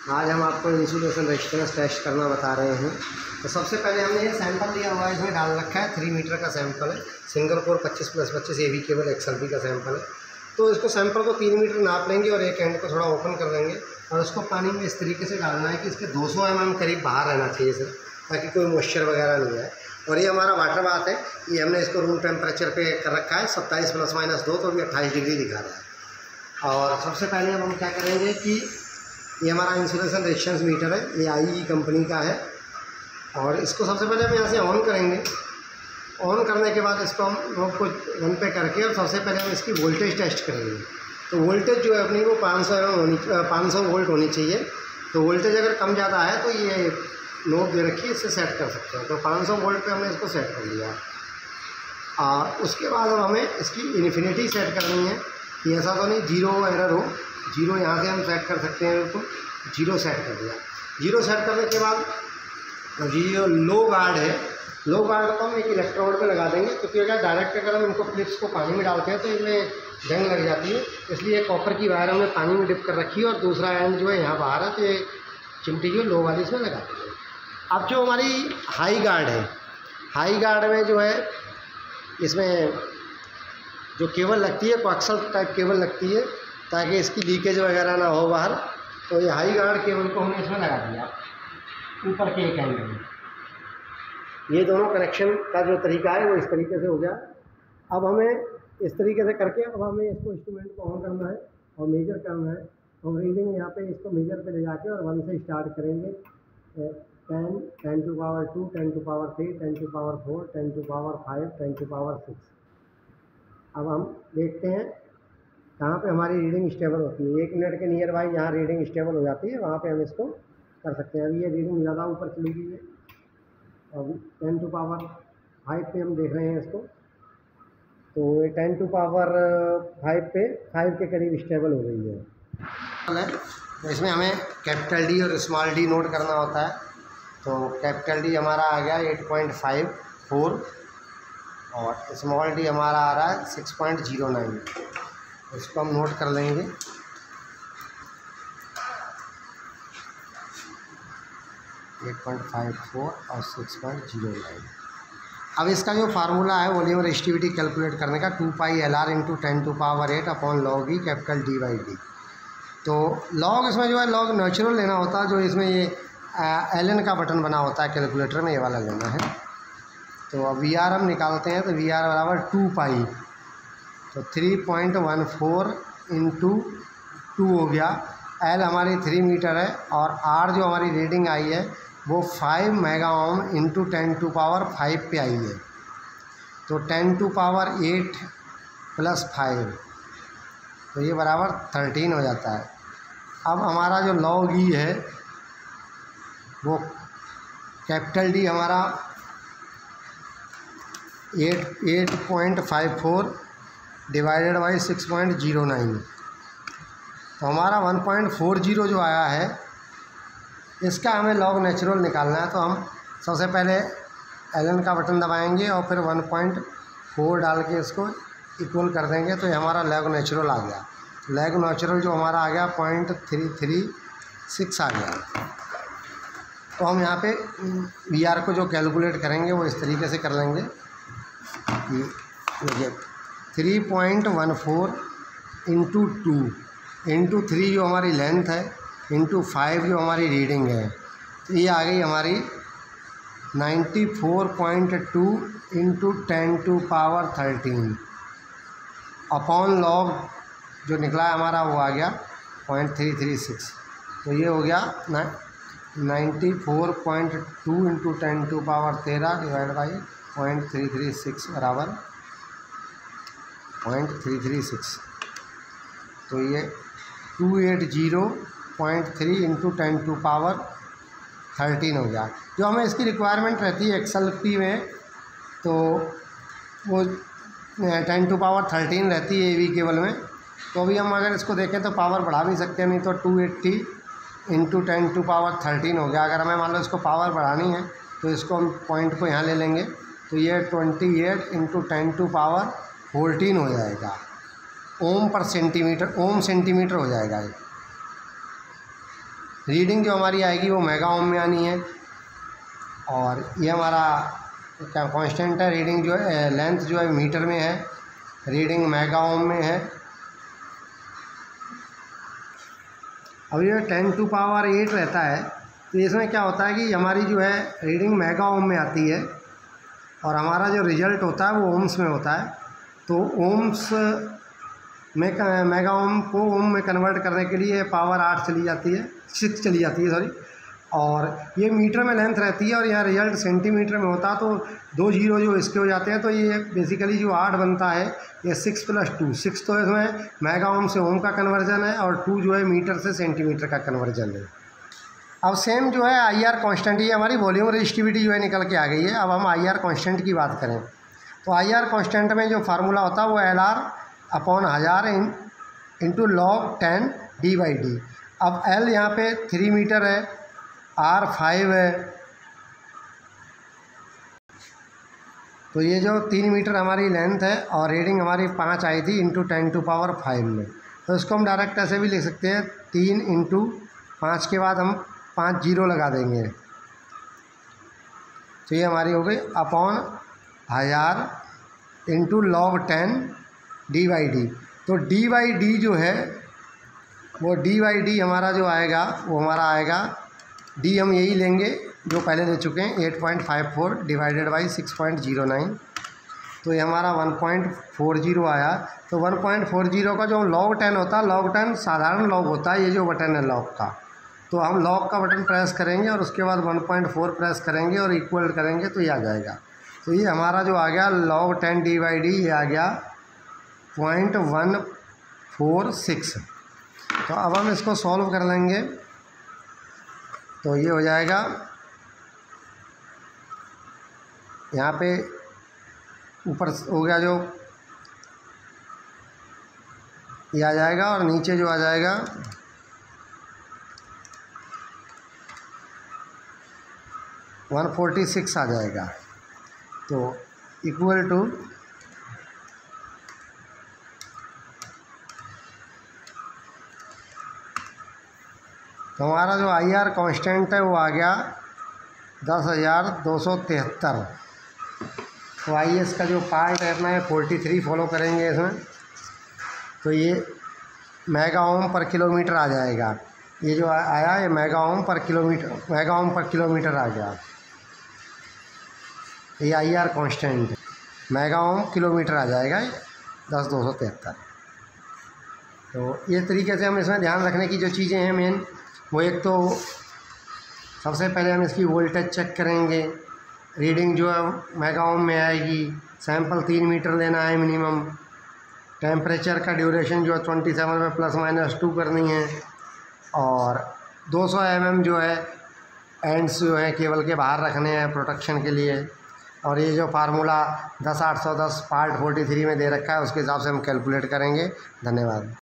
आज हम आपको इंसुलेशन रेजिस्टेंस टेस्ट करना बता रहे हैं। तो सबसे पहले हमने ये सैंपल दिया हुआ है, इसमें डाल रखा है 3 मीटर का सैंपल है, single core 25+25 AV cable XLB का सैंपल है। तो इसको सैंपल को 3 मीटर नाप लेंगे और एक एंड को थोड़ा ओपन कर देंगे और उसको पानी में इस तरीके से डालना है कि इसके 200 mm करीब बाहर रहना चाहिए सर, ताकि कोई मॉइस्चर वगैरह नहीं आए। और ये हमारा वाटर बाथ है, ये हमने इसको रूम टेम्परेचर पे कर रखा है 27 ± 2, तो अभी 28 डिग्री दिखा रहा है। और सबसे पहले अब हम क्या करेंगे कि ये हमारा इंसुलेशन रेजिस्टेंस मीटर है, ये IE कंपनी का है। और इसको सबसे पहले हम यहाँ से ऑन करेंगे। ऑन करने के बाद इसको हम नॉब को 1 पे करके और सबसे पहले हम इसकी वोल्टेज टेस्ट करेंगे। तो वोल्टेज जो है अपनी वो 500 वोल्ट होनी चाहिए। तो वोल्टेज अगर कम ज़्यादा है तो ये नॉब दे रखिए, इससे सेट कर सकते हैं। तो 500 वोल्ट पे हमने इसको सेट कर लिया। और उसके बाद अब हमें इसकी इन्फिनिटी सेट करनी है कि ऐसा तो नहीं 0 एरर हो। 0 यहाँ से हम सेट कर सकते हैं, बिल्कुल 0 सेट कर दिया। 0 सेट करने के बाद जो लो गार्ड है, लो गार्ड को हम एक इलेक्ट्रोड पे लगा देंगे, क्योंकि अगर डायरेक्ट अगर हम इनको क्लिप्स को पानी में डालते हैं तो इनमें जंग लग जाती है। इसलिए कॉपर की वायर हमने पानी में डिप कर रखी है और दूसरा एंड जो है यहाँ बाहर है, तो ये चिमटी जो लो वाली इसमें लगा दी है। अब जो हमारी हाई गार्ड है, हाई गार्ड में जो है इसमें जो केबल लगती है कोएक्सल टाइप केबल लगती है, ताकि इसकी लीकेज वगैरह ना हो बाहर। तो ये हाई गार्ड केबल को हमने इसमें लगा दिया ऊपर के एक एंड में। ये दोनों कनेक्शन का जो तरीका है वो इस तरीके से हो गया। अब हमें इस तरीके से करके अब हमें इसको इंस्ट्रूमेंट को ऑन करना है और मेजर करना है। और रीडिंग यहाँ पे इसको मेजर पे ले जाके और 1 से स्टार्ट करेंगे। 10, 10 to power 2, 10 to power 3, 10 to power 4, 10 to power 5, 10 to power 6। अब हम देखते हैं कहाँ पे हमारी रीडिंग स्टेबल होती है। 1 मिनट के नियर बाई जहाँ रीडिंग स्टेबल हो जाती है वहाँ पे हम इसको कर सकते हैं। अभी ये रीडिंग ज़्यादा ऊपर चली गई है। अब 10 टू पावर 5 पे हम देख रहे हैं इसको। तो ये 10 टू पावर 5 पे 5 के करीब स्टेबल हो गई है। तो इसमें हमें कैपिटल D और स्मॉल d नोट करना होता है। तो कैपिटल D हमारा आ गया 8.54 और स्मॉल d हमारा आ रहा है 6.09। इसको हम नोट कर लेंगे। - 8.54 और 6.09। अब इसका जो फार्मूला है वॉल्यूम रेजिस्टिविटी कैलकुलेट करने का 2 pi LR × 10 to power 8 upon log E capital D/D। तो log इसमें जो है log नेचुरल लेना होता है, जो इसमें ये LN का बटन बना होता है कैलकुलेटर में, ये वाला लेना है। तो अब VR हम निकालते हैं, तो VR बराबर 2 पाई, तो 3.14 × 2 हो गया। L हमारी 3 मीटर है और R जो हमारी रीडिंग आई है वो 5 मेगा ओम × 10 टू पावर 5 पे आई है। तो 10 टू पावर 8 + 5, तो ये बराबर 13 हो जाता है। अब हमारा जो log E है वो कैपिटल D हमारा 8.54 डिवाइडेड बाई 6.09, तो हमारा 1.40 जो आया है, इसका हमें log नेचुरल निकालना है। तो हम सबसे पहले LN का बटन दबाएंगे और फिर 1.4 डाल के इसको इक्वल कर देंगे, तो ये हमारा log नेचुरल आ गया। log नेचुरल जो हमारा आ गया 0.336 आ गया। तो हम यहाँ पे VR को जो कैलकुलेट करेंगे वो इस तरीके से कर लेंगे कि देखिए 3.14 × 2 × 3 जो हमारी लेंथ है × 5 जो हमारी रीडिंग है, तो ये आ गई हमारी 94.2 × 10 टू पावर 13 अपॉन log जो निकला है हमारा वो आ गया 0.336। तो ये हो गया 94.2 × 10 टू पावर 13 डिवाइड बाई 0.336 बराबर 0.336। तो ये 280.3 × 10 टू पावर 13 हो गया। जो हमें इसकी रिक्वायरमेंट रहती है XLP में, तो वो 10 टू पावर 13 रहती है AV केबल में। तो अभी हम अगर इसको देखें तो पावर बढ़ा भी सकते हैं, नहीं तो 280 × 10 टू पावर 13 हो गया। अगर हमें मान लो इसको पावर बढ़ानी है तो इसको हम पॉइंट को यहाँ ले लेंगे, तो ये 28 × 10 टू पावर 14 हो जाएगा। ओम सेंटीमीटर हो जाएगा ये। रीडिंग जो हमारी आएगी वो मेगा ओम में आनी है। और ये हमारा क्या कांस्टेंट है, रीडिंग जो है लेंथ जो है मीटर में है, रीडिंग मेगा ओम में है। अब ये 10⁸ रहता है, तो इसमें क्या होता है कि हमारी जो है रीडिंग मेगा ओम में आती है और हमारा जो रिज़ल्ट होता है वो ओम्स में होता है। तो ओम्स में मेगा ओम को ओम में कन्वर्ट करने के लिए पावर 8 चली जाती है, 6 चली जाती है सॉरी। और ये मीटर में लेंथ रहती है और यह रिजल्ट सेंटीमीटर में होता है, तो 2 जीरो जो इसके हो जाते हैं, तो ये बेसिकली जो 8 बनता है ये 6 + 2, 6 तो इसमें मेगा ओम से ओम का कन्वर्जन है और 2 जो है मीटर से सेंटीमीटर का कन्वर्जन है। अब सेम जो है IR कांस्टेंट, ये हमारी वॉल्यूम रेजिस्टिविटी जो है निकल के आ गई है। अब हम IR कांस्टेंट की बात करें तो IR कांस्टेंट में जो फार्मूला होता है वो LR/1000 × log10 d/d। अब L यहाँ पे 3 मीटर है, R 5 है, तो ये जो 3 मीटर हमारी लेंथ है और रीडिंग हमारी 5 आई थी × 10⁵ में। तो इसको हम डायरेक्ट ऐसे भी लिख सकते हैं, 3 × 5 के बाद हम 5 जीरो लगा देंगे, तो ये हमारी हो गई 1000 × log10 d/d। तो d/d जो है वो d/d हमारा जो आएगा वो हमारा आएगा, d हम यही लेंगे जो पहले ले चुके हैं, 8.54 / 6.09, तो ये हमारा 1.40 आया। तो 1.40 का जो log 10 होता है, log 10 साधारण log होता है, ये जो बटन है log का, तो हम log का बटन प्रेस करेंगे और उसके बाद 1.4 प्रेस करेंगे और इक्वल करेंगे तो ये आ जाएगा। तो ये हमारा जो आ गया log 10 d/d, ये आ गया 0.146। तो अब हम इसको सॉल्व कर लेंगे, तो ये हो जाएगा, यहाँ पे ऊपर हो गया जो ये आ जाएगा और नीचे जो आ जाएगा 146 आ जाएगा। तो इक्वल टू तो हमारा जो IR कांस्टेंट है वो आ गया 10,273। तो आइए इसका जो पार्ट है अपना 43 फॉलो करेंगे इसमें, तो ये मेगा ओम पर किलोमीटर आ जाएगा। ये जो आया ये मेगा ओम पर किलोमीटर आ गया। ये IR constant mega ohm kilometre आ जाएगा 10,273। तो ये तरीके से हम इसमें ध्यान रखने की जो चीज़ें हैं मेन, वो एक तो सबसे पहले हम इसकी वोल्टेज चेक करेंगे, रीडिंग जो है मेगा ओम में आएगी, सैंपल 3 मीटर लेना है मिनिमम, टेम्परेचर का ड्यूरेशन जो है 27 में ±2 करनी है, और 200 mm जो है एंड्स जो है केबल के बाहर रखने हैं प्रोटेक्शन के लिए। और ये जो फार्मूला 10/810 पार्ट 43 में दे रखा है उसके हिसाब से हम कैलकुलेट करेंगे। धन्यवाद।